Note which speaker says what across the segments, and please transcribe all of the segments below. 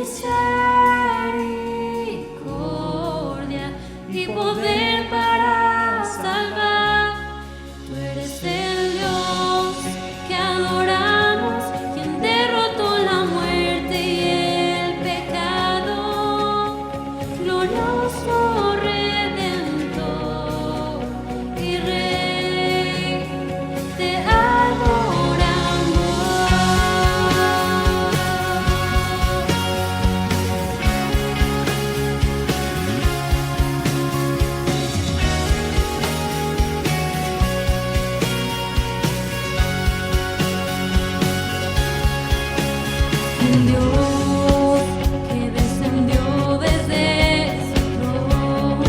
Speaker 1: misericordia y poder para salvar. Tú eres el Dios que adoramos, quien derrotó la muerte y el pecado. Glorioso Redentor y Rey, te adoramos. El Dios que descendió desde su trono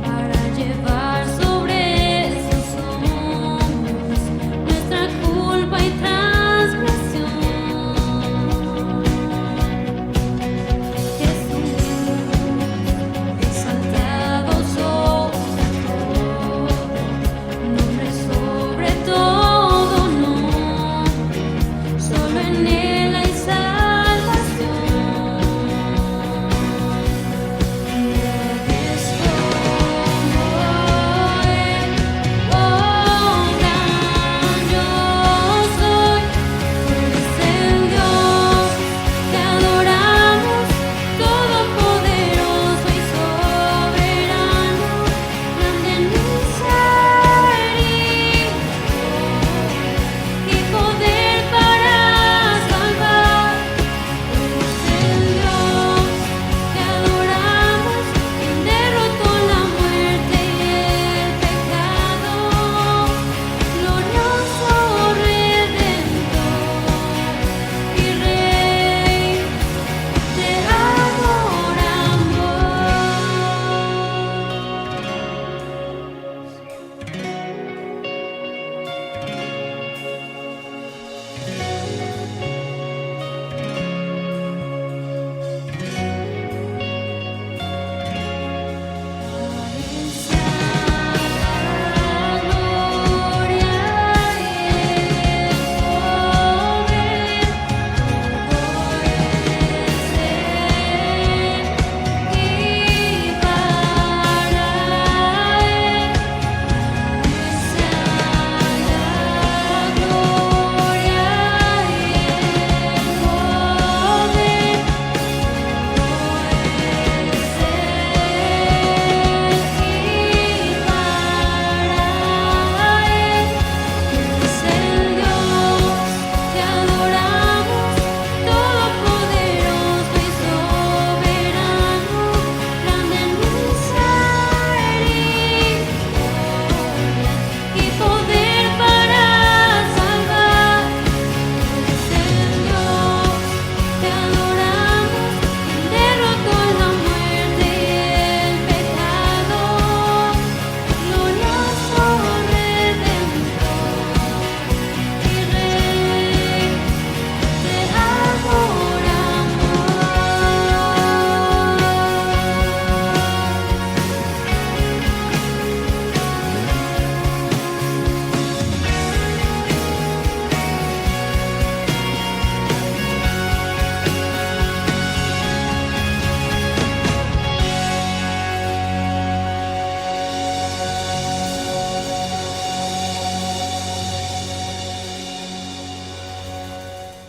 Speaker 1: para llevar sobre sus hombros nuestra culpa y transgresión. Jesús, exaltado sobre todo, nombre sobre todo nombre, solo en Él hay salvación. Eres como Él, oh gran yo soy. Tú eres el Dios que adoramos, todopoderoso y soberano, grande en misericordia y poder para salvar. Eres el Dios que adoramos, quien derrotó la muerte y el pecado. Glorioso Redentor y Rey, te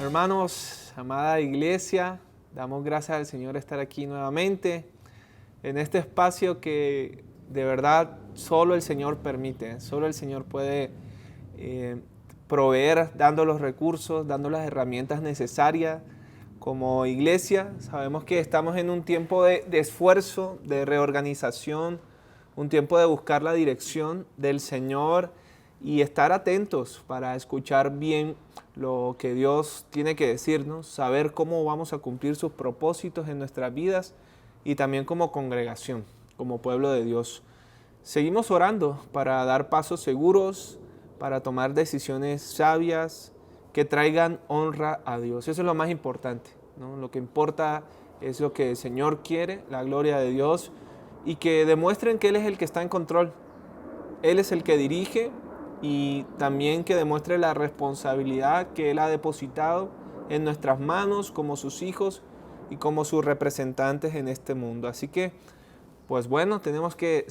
Speaker 2: Hermanos, amada iglesia, damos gracias al Señor de estar aquí nuevamente en este espacio que de verdad solo el Señor permite, solo el Señor puede proveer, dando los recursos, dando las herramientas necesarias. Como iglesia sabemos que estamos en un tiempo de esfuerzo, de reorganización, un tiempo de buscar la dirección del Señor y estar atentos para escuchar bien lo que Dios tiene que decirnos, saber cómo vamos a cumplir sus propósitos en nuestras vidas y también como congregación, como pueblo de Dios. Seguimos orando para dar pasos seguros, para tomar decisiones sabias que traigan honra a Dios. Eso es lo más importante, ¿no? Lo que importa es lo que el Señor quiere, la gloria de Dios, y que demuestren que Él es el que está en control. Él es el que dirige, y también que demuestre la responsabilidad que Él ha depositado en nuestras manos como sus hijos y como sus representantes en este mundo. Así que, pues bueno, tenemos que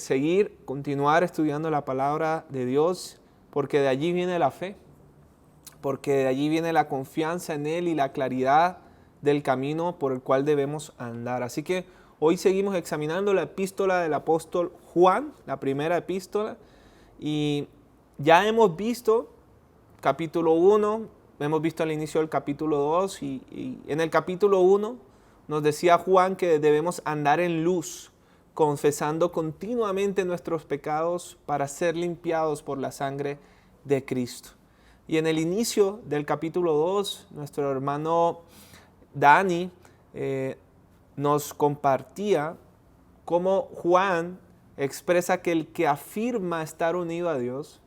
Speaker 2: continuar estudiando la palabra de Dios, porque de allí viene la fe, porque de allí viene la confianza en Él y la claridad del camino por el cual debemos andar. Así que hoy seguimos examinando la epístola del apóstol Juan, la primera epístola, y ya hemos visto capítulo 1, hemos visto al inicio del capítulo 2 y en el capítulo 1 nos decía Juan que debemos andar en luz, confesando continuamente nuestros pecados para ser limpiados por la sangre de Cristo. Y en el inicio del capítulo 2, nuestro hermano Dani nos compartía cómo Juan expresa que el que afirma estar unido a Dios,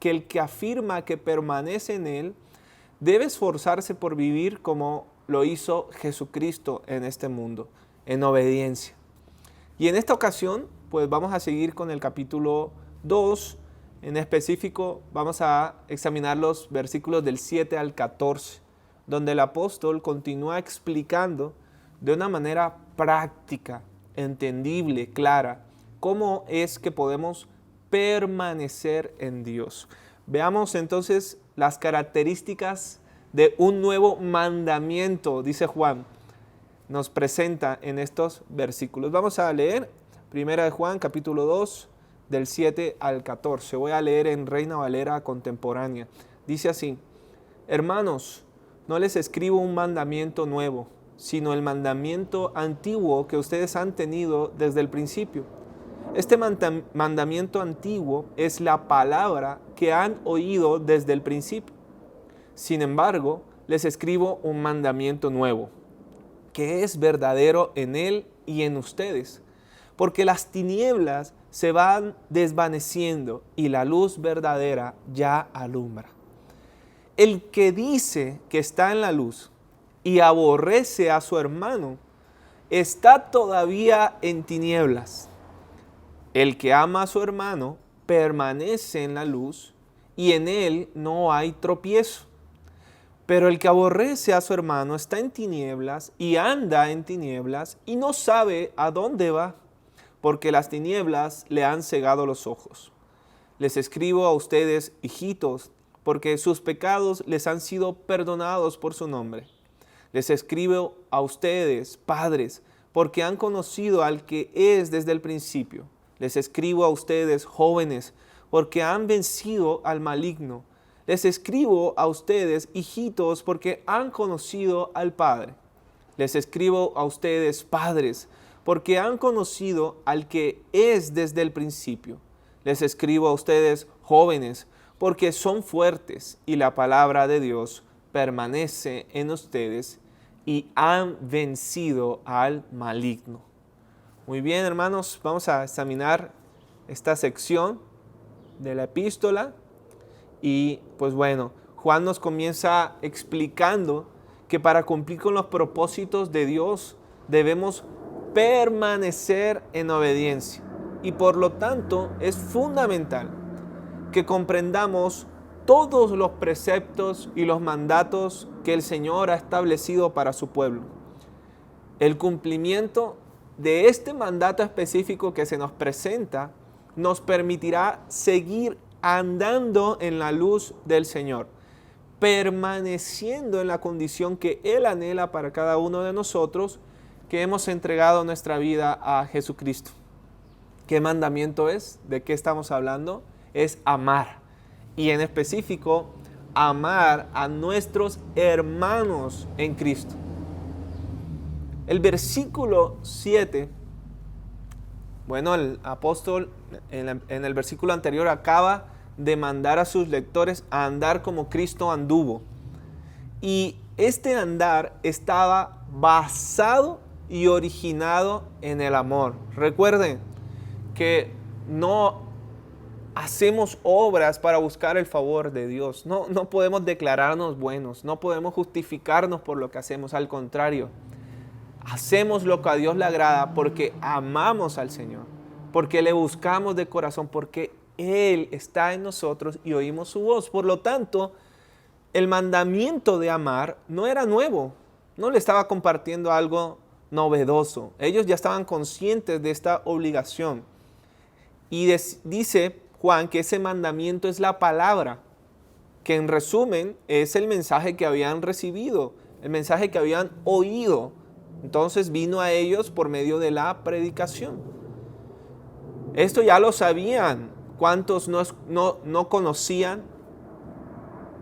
Speaker 2: que el que afirma que permanece en Él, debe esforzarse por vivir como lo hizo Jesucristo en este mundo, en obediencia. Y en esta ocasión, pues vamos a seguir con el capítulo 2. En específico, vamos a examinar los versículos del 7 al 14, donde el apóstol continúa explicando de una manera práctica, entendible, clara, cómo es que podemos permanecer en Dios. Veamos entonces las características de un nuevo mandamiento, dice Juan, nos presenta en estos versículos. Vamos a leer 1 Juan capítulo 2, del 7 al 14. Voy a leer en Reina Valera contemporánea. Dice así: hermanos, no les escribo un mandamiento nuevo, sino el mandamiento antiguo que ustedes han tenido desde el principio. Este mandamiento antiguo es la palabra que han oído desde el principio. Sin embargo, les escribo un mandamiento nuevo, que es verdadero en él y en ustedes, porque las tinieblas se van desvaneciendo y la luz verdadera ya alumbra. El que dice que está en la luz y aborrece a su hermano, está todavía en tinieblas. El que ama a su hermano permanece en la luz y en él no hay tropiezo. Pero el que aborrece a su hermano está en tinieblas y anda en tinieblas y no sabe a dónde va, porque las tinieblas le han cegado los ojos. Les escribo a ustedes, hijitos, porque sus pecados les han sido perdonados por su nombre. Les escribo a ustedes, padres, porque han conocido al que es desde el principio. Les escribo a ustedes, jóvenes, porque han vencido al maligno. Les escribo a ustedes, hijitos, porque han conocido al Padre. Les escribo a ustedes, padres, porque han conocido al que es desde el principio. Les escribo a ustedes, jóvenes, porque son fuertes y la palabra de Dios permanece en ustedes y han vencido al maligno. Muy bien, hermanos, vamos a examinar esta sección de la epístola. Y pues bueno, Juan nos comienza explicando que para cumplir con los propósitos de Dios debemos permanecer en obediencia. Y por lo tanto es fundamental que comprendamos todos los preceptos y los mandatos que el Señor ha establecido para su pueblo. El cumplimiento de este mandato específico que se nos presenta nos permitirá seguir andando en la luz del Señor, permaneciendo en la condición que Él anhela para cada uno de nosotros que hemos entregado nuestra vida a Jesucristo. ¿Qué mandamiento es? ¿De qué estamos hablando? Es amar. Y en específico, amar a nuestros hermanos en Cristo. El versículo 7, bueno, el apóstol en el versículo anterior acaba de mandar a sus lectores a andar como Cristo anduvo. Y este andar estaba basado y originado en el amor. Recuerden que no hacemos obras para buscar el favor de Dios. No podemos declararnos buenos, no podemos justificarnos por lo que hacemos. Al contrario, hacemos lo que a Dios le agrada porque amamos al Señor, porque le buscamos de corazón, porque Él está en nosotros y oímos su voz. Por lo tanto, el mandamiento de amar no era nuevo. No le estaba compartiendo algo novedoso. Ellos ya estaban conscientes de esta obligación. Y dice Juan que ese mandamiento es la palabra, que en resumen es el mensaje que habían recibido, el mensaje que habían oído. Entonces vino a ellos por medio de la predicación. Esto ya lo sabían. ¿Cuántos no conocían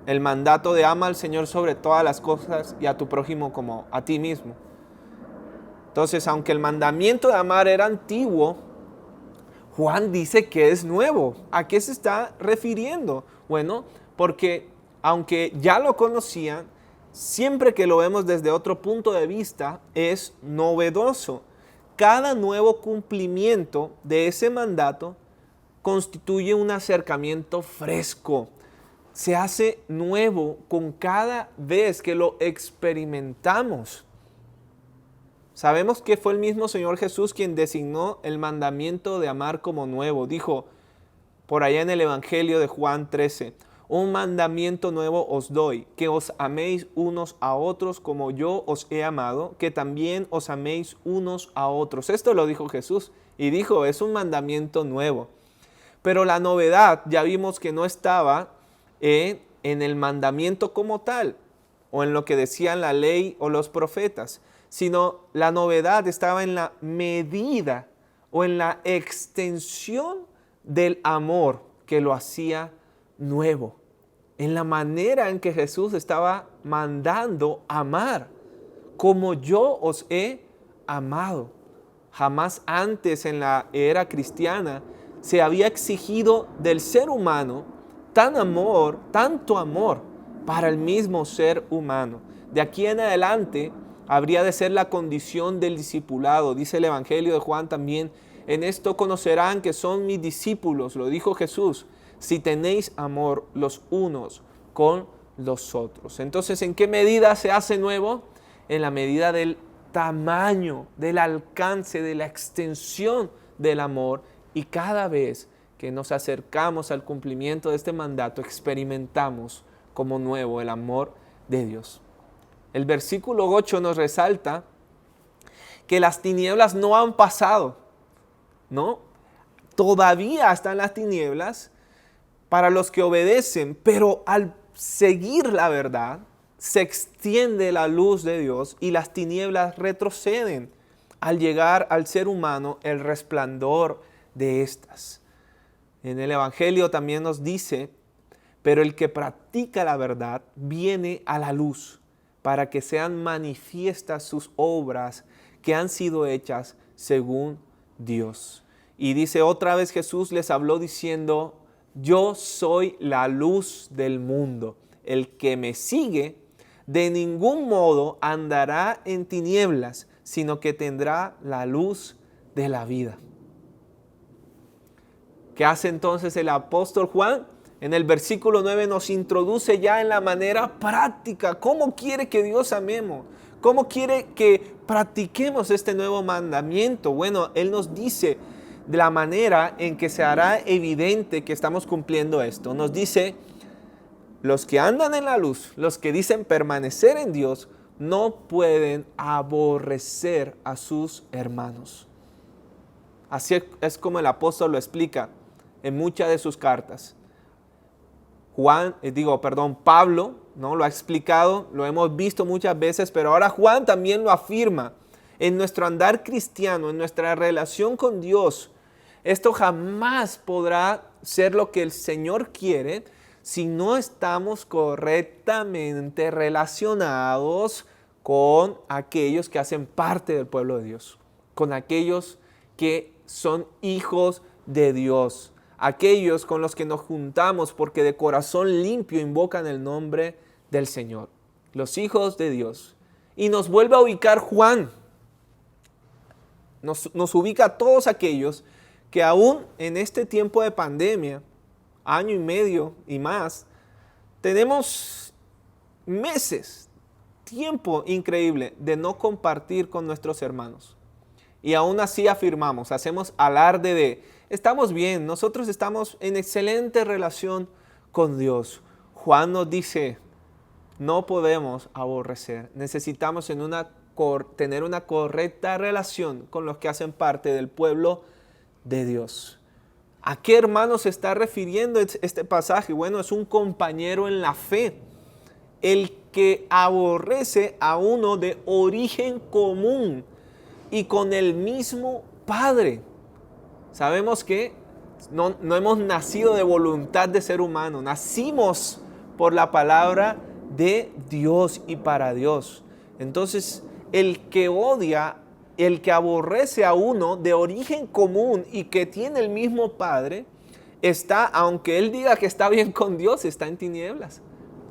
Speaker 2: el mandato de ama al Señor sobre todas las cosas y a tu prójimo como a ti mismo? Entonces, aunque el mandamiento de amar era antiguo, Juan dice que es nuevo. ¿A qué se está refiriendo? Bueno, porque aunque ya lo conocían, siempre que lo vemos desde otro punto de vista, es novedoso. Cada nuevo cumplimiento de ese mandato constituye un acercamiento fresco. Se hace nuevo con cada vez que lo experimentamos. Sabemos que fue el mismo Señor Jesús quien designó el mandamiento de amar como nuevo. Dijo por allá en el Evangelio de Juan 13, un mandamiento nuevo os doy, que os améis unos a otros como yo os he amado, que también os améis unos a otros. Esto lo dijo Jesús y dijo, es un mandamiento nuevo. Pero la novedad ya vimos que no estaba en el mandamiento como tal, o en lo que decían la ley o los profetas, sino la novedad estaba en la medida o en la extensión del amor que lo hacía nuevo, en la manera en que Jesús estaba mandando amar, como yo os he amado. Jamás antes en la era cristiana se había exigido del ser humano tanto amor para el mismo ser humano. De aquí en adelante habría de ser la condición del discipulado. Dice el Evangelio de Juan también, en esto conocerán que son mis discípulos, lo dijo Jesús, si tenéis amor los unos con los otros. Entonces, ¿en qué medida se hace nuevo? En la medida del tamaño, del alcance, de la extensión del amor. Y cada vez que nos acercamos al cumplimiento de este mandato, experimentamos como nuevo el amor de Dios. El versículo 8 nos resalta que las tinieblas no han pasado, ¿no? Todavía están las tinieblas para los que obedecen, pero al seguir la verdad, se extiende la luz de Dios y las tinieblas retroceden al llegar al ser humano el resplandor de estas. En el Evangelio también nos dice, pero el que practica la verdad viene a la luz para que sean manifiestas sus obras que han sido hechas según Dios. Y dice otra vez Jesús les habló diciendo, yo soy la luz del mundo. El que me sigue de ningún modo andará en tinieblas, sino que tendrá la luz de la vida. ¿Qué hace entonces el apóstol Juan? En el versículo 9 nos introduce ya en la manera práctica. ¿Cómo quiere que Dios amemos? ¿Cómo quiere que practiquemos este nuevo mandamiento? Bueno, Él nos dice de la manera en que se hará evidente que estamos cumpliendo esto. Nos dice, los que andan en la luz, los que dicen permanecer en Dios, no pueden aborrecer a sus hermanos. Así es como el apóstol lo explica en muchas de sus cartas. Pablo, ¿no? Lo ha explicado, lo hemos visto muchas veces, pero ahora Juan también lo afirma. En nuestro andar cristiano, en nuestra relación con Dios, esto jamás podrá ser lo que el Señor quiere si no estamos correctamente relacionados con aquellos que hacen parte del pueblo de Dios, con aquellos que son hijos de Dios, aquellos con los que nos juntamos porque de corazón limpio invocan el nombre del Señor, los hijos de Dios. Y nos vuelve a ubicar Juan, nos ubica a todos aquellos que aún en este tiempo de pandemia, año y medio y más, tenemos meses, tiempo increíble de no compartir con nuestros hermanos. Y aún así afirmamos, hacemos alarde de, estamos bien, nosotros estamos en excelente relación con Dios. Juan nos dice, no podemos aborrecer, necesitamos en una tener una correcta relación con los que hacen parte del pueblo de Dios. ¿A qué hermano se está refiriendo este pasaje? Bueno, es un compañero en la fe, el que aborrece a uno de origen común y con el mismo Padre. Sabemos que no hemos nacido de voluntad de ser humano, nacimos por la palabra de Dios y para Dios. Entonces, el que odia, el que aborrece a uno de origen común y que tiene el mismo Padre, está, aunque él diga que está bien con Dios, está en tinieblas.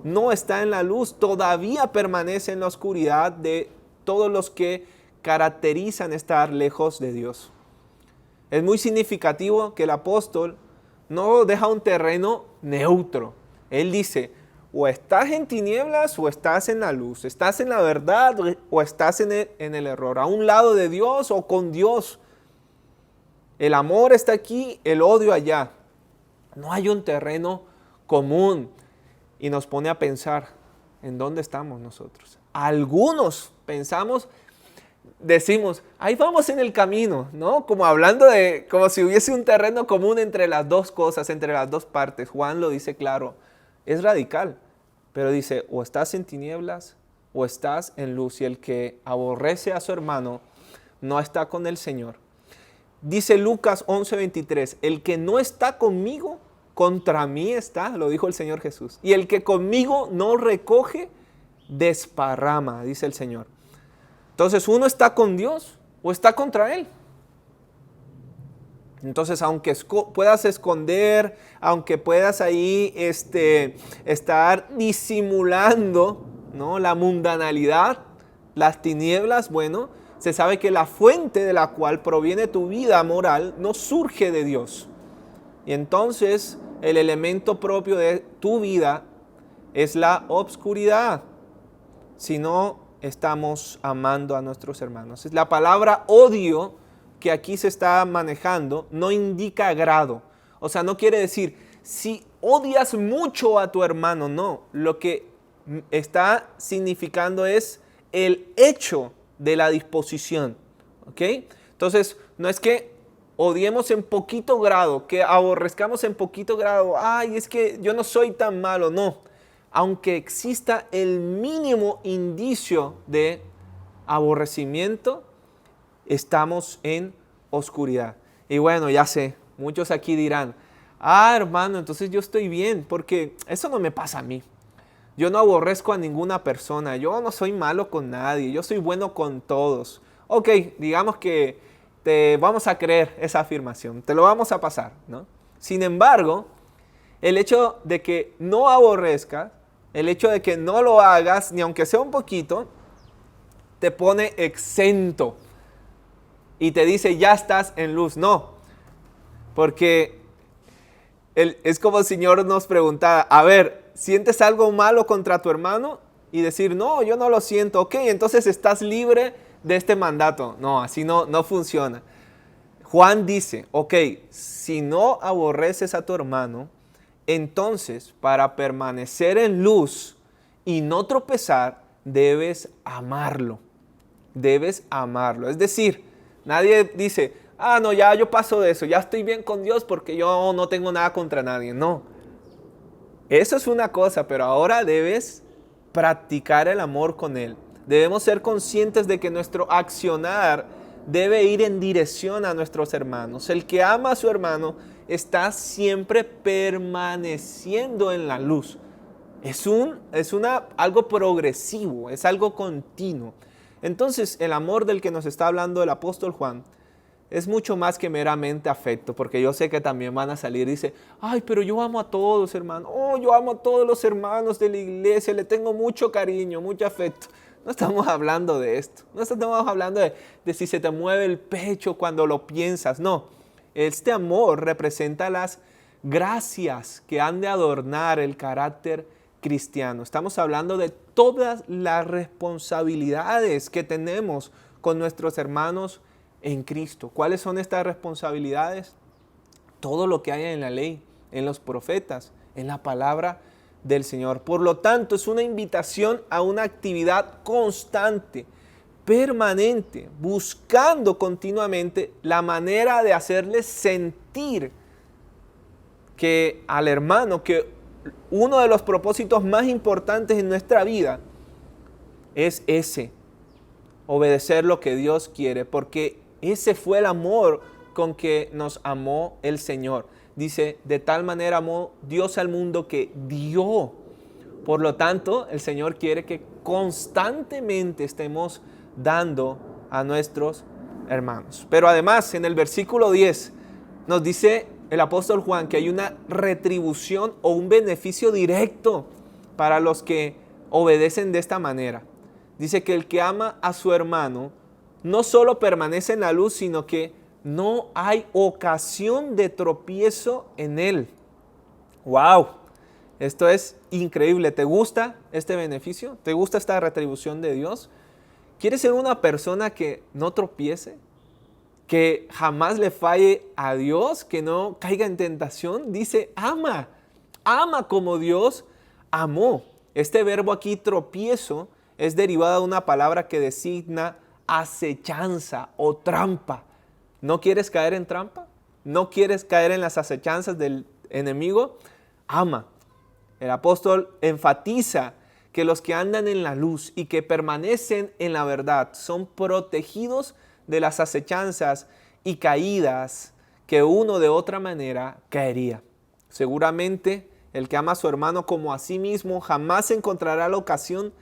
Speaker 2: No está en la luz, todavía permanece en la oscuridad de todos los que caracterizan estar lejos de Dios. Es muy significativo que el apóstol no deja un terreno neutro. Él dice, o estás en tinieblas o estás en la luz, estás en la verdad o estás en el error, a un lado de Dios o con Dios. El amor está aquí, el odio allá. No hay un terreno común. Y nos pone a pensar, ¿en dónde estamos nosotros? Algunos pensamos, decimos, ahí vamos en el camino, ¿no? Como hablando como si hubiese un terreno común entre las dos cosas, entre las dos partes. Juan lo dice claro, es radical, pero dice, o estás en tinieblas o estás en luz. Y el que aborrece a su hermano no está con el Señor. Dice Lucas 11:23, el que no está conmigo, contra mí está, lo dijo el Señor Jesús. Y el que conmigo no recoge, desparrama, dice el Señor. Entonces, ¿uno está con Dios o está contra Él? Entonces, aunque puedas esconder, aunque puedas ahí estar disimulando, ¿no?, la mundanalidad, las tinieblas, bueno, se sabe que la fuente de la cual proviene tu vida moral no surge de Dios. Y entonces el elemento propio de tu vida es la obscuridad, si no estamos amando a nuestros hermanos. La palabra odio que aquí se está manejando no indica agrado. O sea, no quiere decir, si odias mucho a tu hermano, no. Lo que está significando es el hecho de la disposición. ¿Ok? Entonces, no es que odiemos en poquito grado, que aborrezcamos en poquito grado. Ay, es que yo no soy tan malo. No. Aunque exista el mínimo indicio de aborrecimiento, estamos en oscuridad. Y bueno, ya sé, muchos aquí dirán, hermano, entonces yo estoy bien, porque eso no me pasa a mí. Yo no aborrezco a ninguna persona, yo no soy malo con nadie, yo soy bueno con todos. Ok, digamos que te vamos a creer esa afirmación, te lo vamos a pasar, ¿no? Sin embargo, el hecho de que no aborrezcas, el hecho de que no lo hagas, ni aunque sea un poquito, te pone exento y te dice, ya estás en luz. No, porque es como el Señor nos preguntara, a ver, ¿sientes algo malo contra tu hermano? Y decir, no, yo no lo siento. Ok, entonces estás libre de este mandato. No, así no funciona. Juan dice, ok, si no aborreces a tu hermano, entonces para permanecer en luz y no tropezar, debes amarlo. Debes amarlo. Es decir, nadie dice, no, ya yo paso de eso, ya estoy bien con Dios porque yo no tengo nada contra nadie. No, eso es una cosa, pero ahora debes practicar el amor con Él. Debemos ser conscientes de que nuestro accionar debe ir en dirección a nuestros hermanos. El que ama a su hermano está siempre permaneciendo en la luz. Es algo progresivo, es algo continuo. Entonces, el amor del que nos está hablando el apóstol Juan es mucho más que meramente afecto, porque yo sé que también van a salir y dice, ay, pero yo amo a todos, hermano. Yo amo a todos los hermanos de la iglesia, le tengo mucho cariño, mucho afecto. No estamos hablando de esto. No estamos hablando de si se te mueve el pecho cuando lo piensas. No, este amor representa las gracias que han de adornar el carácter cristiano. Estamos hablando de todas las responsabilidades que tenemos con nuestros hermanos en Cristo. ¿Cuáles son estas responsabilidades? Todo lo que hay en la ley, en los profetas, en la palabra del Señor. Por lo tanto, es una invitación a una actividad constante permanente, buscando continuamente la manera de hacerle sentir que al hermano, que uno de los propósitos más importantes en nuestra vida es ese, obedecer lo que Dios quiere, porque ese fue el amor con que nos amó el Señor. Dice, de tal manera amó Dios al mundo que dio. Por lo tanto, el Señor quiere que constantemente estemos dando a nuestros hermanos. Pero además, en el versículo 10 nos dice el apóstol Juan que hay una retribución o un beneficio directo para los que obedecen de esta manera. Dice que el que ama a su hermano no solo permanece en la luz, sino que no hay ocasión de tropiezo en él. ¡Wow! Esto es increíble. ¿Te gusta este beneficio? ¿Te gusta esta retribución de Dios? ¿Quieres ser una persona que no tropiece? ¿Que jamás le falle a Dios? ¿Que no caiga en tentación? Dice, ama. Ama como Dios amó. Este verbo aquí, tropiezo, es derivado de una palabra que designa acechanza o trampa. ¿No quieres caer en trampa? ¿No quieres caer en las acechanzas del enemigo? Ama. El apóstol enfatiza que los que andan en la luz y que permanecen en la verdad son protegidos de las acechanzas y caídas que uno de otra manera caería. Seguramente el que ama a su hermano como a sí mismo jamás encontrará la ocasión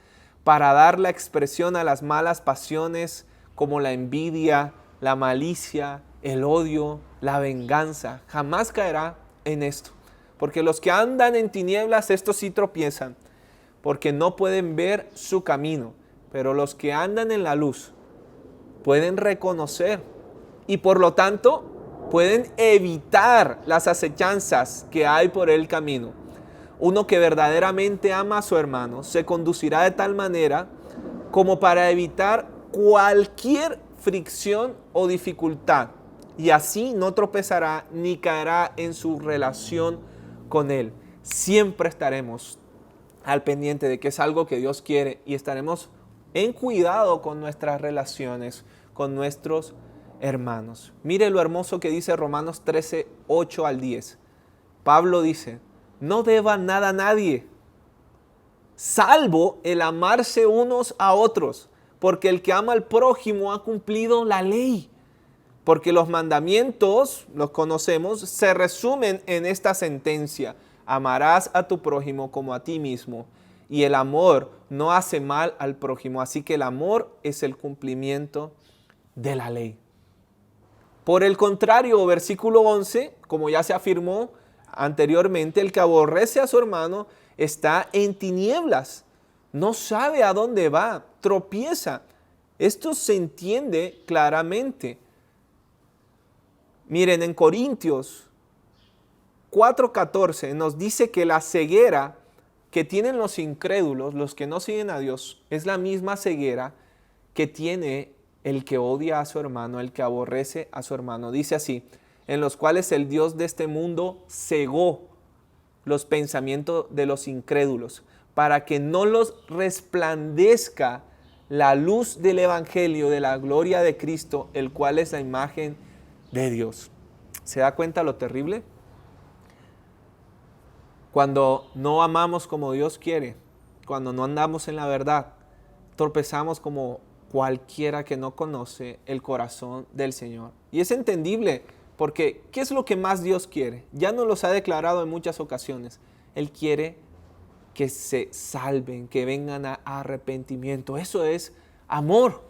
Speaker 2: para dar la expresión a las malas pasiones como la envidia, la malicia, el odio, la venganza. Jamás caerá en esto. Porque los que andan en tinieblas, estos sí tropiezan, porque no pueden ver su camino. Pero los que andan en la luz pueden reconocer y por lo tanto pueden evitar las acechanzas que hay por el camino. Uno que verdaderamente ama a su hermano se conducirá de tal manera como para evitar cualquier fricción o dificultad, y así no tropezará ni caerá en su relación con Él. Siempre estaremos al pendiente de que es algo que Dios quiere y estaremos en cuidado con nuestras relaciones, con nuestros hermanos. Mire lo hermoso que dice Romanos 13, 8 al 10. Pablo dice, no deban nada a nadie, salvo el amarse unos a otros, porque el que ama al prójimo ha cumplido la ley. Porque los mandamientos, los conocemos, se resumen en esta sentencia: amarás a tu prójimo como a ti mismo. Y el amor no hace mal al prójimo, así que el amor es el cumplimiento de la ley. Por el contrario, versículo 11, como ya se afirmó anteriormente, el que aborrece a su hermano está en tinieblas, no sabe a dónde va, tropieza. Esto se entiende claramente. Miren, en Corintios 4:14 nos dice que la ceguera que tienen los incrédulos, los que no siguen a Dios, es la misma ceguera que tiene el que odia a su hermano, el que aborrece a su hermano. Dice así, en los cuales el Dios de este mundo cegó los pensamientos de los incrédulos, para que no los resplandezca la luz del evangelio de la gloria de Cristo, el cual es la imagen de Dios. ¿Se da cuenta lo terrible? Cuando no amamos como Dios quiere, cuando no andamos en la verdad, tropezamos como cualquiera que no conoce el corazón del Señor. Y es entendible, porque ¿qué es lo que más Dios quiere? Ya nos los ha declarado en muchas ocasiones. Él quiere que se salven, que vengan a arrepentimiento. Eso es amor.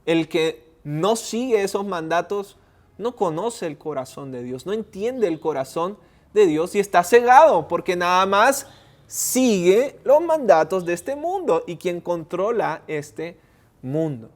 Speaker 2: El que no sigue esos mandatos no conoce el corazón de Dios, no entiende el corazón de Dios y está cegado porque nada más sigue los mandatos de este mundo y quien controla este mundo.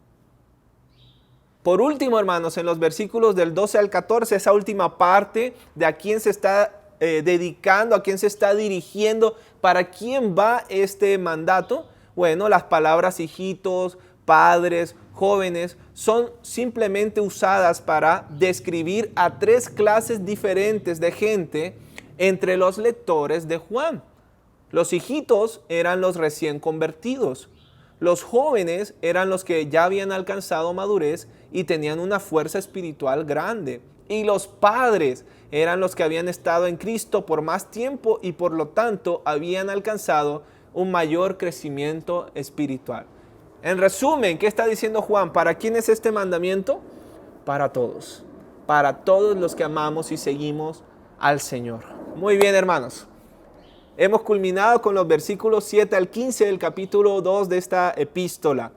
Speaker 2: Por último, hermanos, en los versículos del 12 al 14, esa última parte de a quién se está dedicando, a quién se está dirigiendo, para quién va este mandato. Bueno, las palabras hijitos, padres, jóvenes son simplemente usadas para describir a tres clases diferentes de gente entre los lectores de Juan. Los hijitos eran los recién convertidos. Los jóvenes eran los que ya habían alcanzado madurez y tenían una fuerza espiritual grande. Y los padres eran los que habían estado en Cristo por más tiempo y por lo tanto habían alcanzado un mayor crecimiento espiritual. En resumen, ¿qué está diciendo Juan? ¿Para quién es este mandamiento? Para todos los que amamos y seguimos al Señor. Muy bien, hermanos. Hemos culminado con los versículos 7 al 15 del capítulo 2 de esta epístola,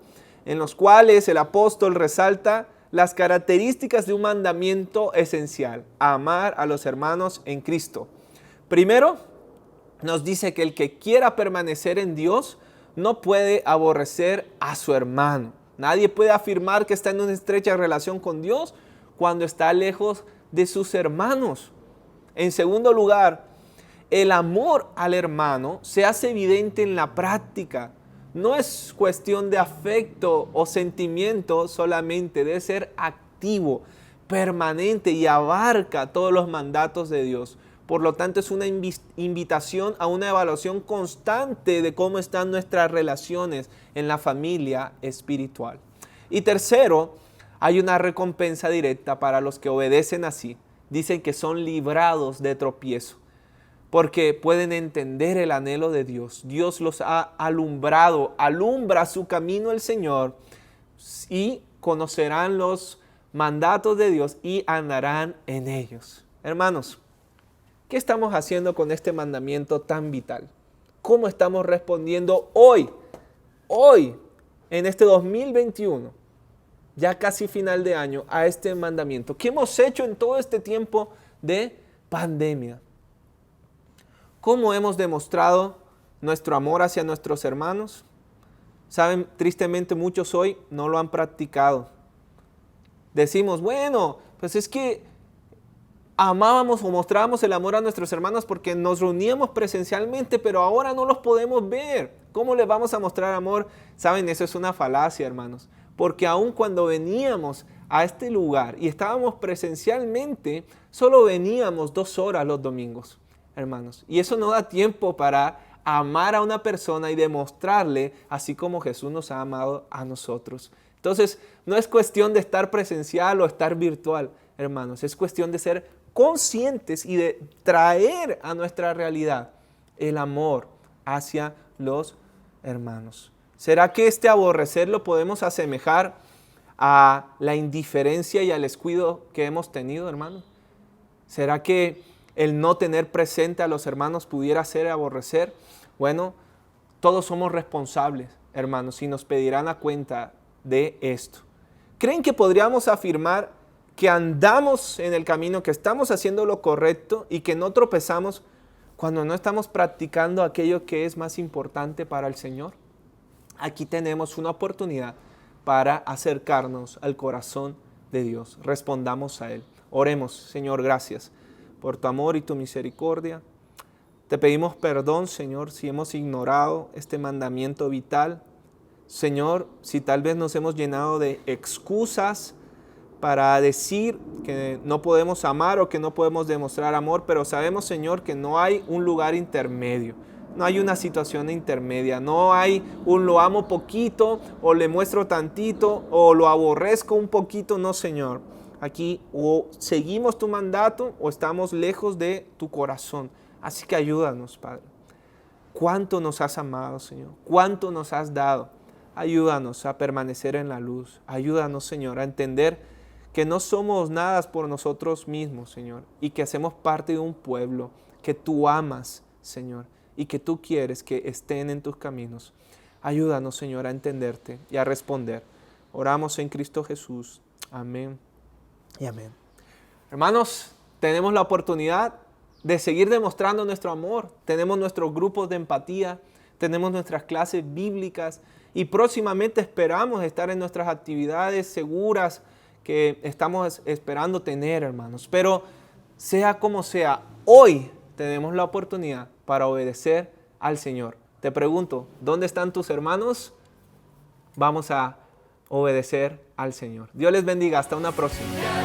Speaker 2: en los cuales el apóstol resalta las características de un mandamiento esencial: amar a los hermanos en Cristo. Primero, nos dice que el que quiera permanecer en Dios no puede aborrecer a su hermano. Nadie puede afirmar que está en una estrecha relación con Dios cuando está lejos de sus hermanos. En segundo lugar, el amor al hermano se hace evidente en la práctica. No es cuestión de afecto o sentimiento solamente, debe ser activo, permanente y abarca todos los mandatos de Dios. Por lo tanto, es una invitación a una evaluación constante de cómo están nuestras relaciones en la familia espiritual. Y tercero, hay una recompensa directa para los que obedecen así. Dicen que son librados de tropiezo, porque pueden entender el anhelo de Dios. Dios los ha alumbrado, alumbra su camino el Señor, y conocerán los mandatos de Dios y andarán en ellos. Hermanos, ¿qué estamos haciendo con este mandamiento tan vital? ¿Cómo estamos respondiendo hoy, en este 2021, ya casi final de año, a este mandamiento? ¿Qué hemos hecho en todo este tiempo de pandemia? ¿Cómo hemos demostrado nuestro amor hacia nuestros hermanos? Saben, tristemente muchos hoy no lo han practicado. Decimos, bueno, pues es que amábamos o mostrábamos el amor a nuestros hermanos porque nos reuníamos presencialmente, pero ahora no los podemos ver. ¿Cómo les vamos a mostrar amor? Saben, eso es una falacia, hermanos. Porque aun cuando veníamos a este lugar y estábamos presencialmente, solo veníamos 2 horas los domingos, hermanos. Y eso no da tiempo para amar a una persona y demostrarle así como Jesús nos ha amado a nosotros. Entonces, no es cuestión de estar presencial o estar virtual, hermanos. Es cuestión de ser conscientes y de traer a nuestra realidad el amor hacia los hermanos. ¿Será que este aborrecer lo podemos asemejar a la indiferencia y al descuido que hemos tenido, hermanos? ¿Será que el no tener presente a los hermanos pudiera ser aborrecer? Bueno, todos somos responsables, hermanos, y nos pedirán a cuenta de esto. ¿Creen que podríamos afirmar que andamos en el camino, que estamos haciendo lo correcto y que no tropezamos cuando no estamos practicando aquello que es más importante para el Señor? Aquí tenemos una oportunidad para acercarnos al corazón de Dios. Respondamos a Él. Oremos. Señor, gracias por tu amor y tu misericordia. Te pedimos perdón, Señor, si hemos ignorado este mandamiento vital. Señor, si tal vez nos hemos llenado de excusas para decir que no podemos amar o que no podemos demostrar amor, pero sabemos, Señor, que no hay un lugar intermedio. No hay una situación intermedia, no hay un lo amo poquito o le muestro tantito o lo aborrezco un poquito, no, Señor. Aquí o seguimos tu mandato o estamos lejos de tu corazón. Así que ayúdanos, Padre. ¿Cuánto nos has amado, Señor? ¿Cuánto nos has dado? Ayúdanos a permanecer en la luz. Ayúdanos, Señor, a entender que no somos nada por nosotros mismos, Señor, y que hacemos parte de un pueblo que tú amas, Señor, y que tú quieres que estén en tus caminos. Ayúdanos, Señor, a entenderte y a responder. Oramos en Cristo Jesús. Amén y amén. Hermanos, tenemos la oportunidad de seguir demostrando nuestro amor. Tenemos nuestros grupos de empatía, tenemos nuestras clases bíblicas y próximamente esperamos estar en nuestras actividades seguras que estamos esperando tener, hermanos. Pero sea como sea, hoy tenemos la oportunidad para obedecer al Señor. Te pregunto, ¿dónde están tus hermanos? Vamos a obedecer al Señor. Dios les bendiga. Hasta una próxima.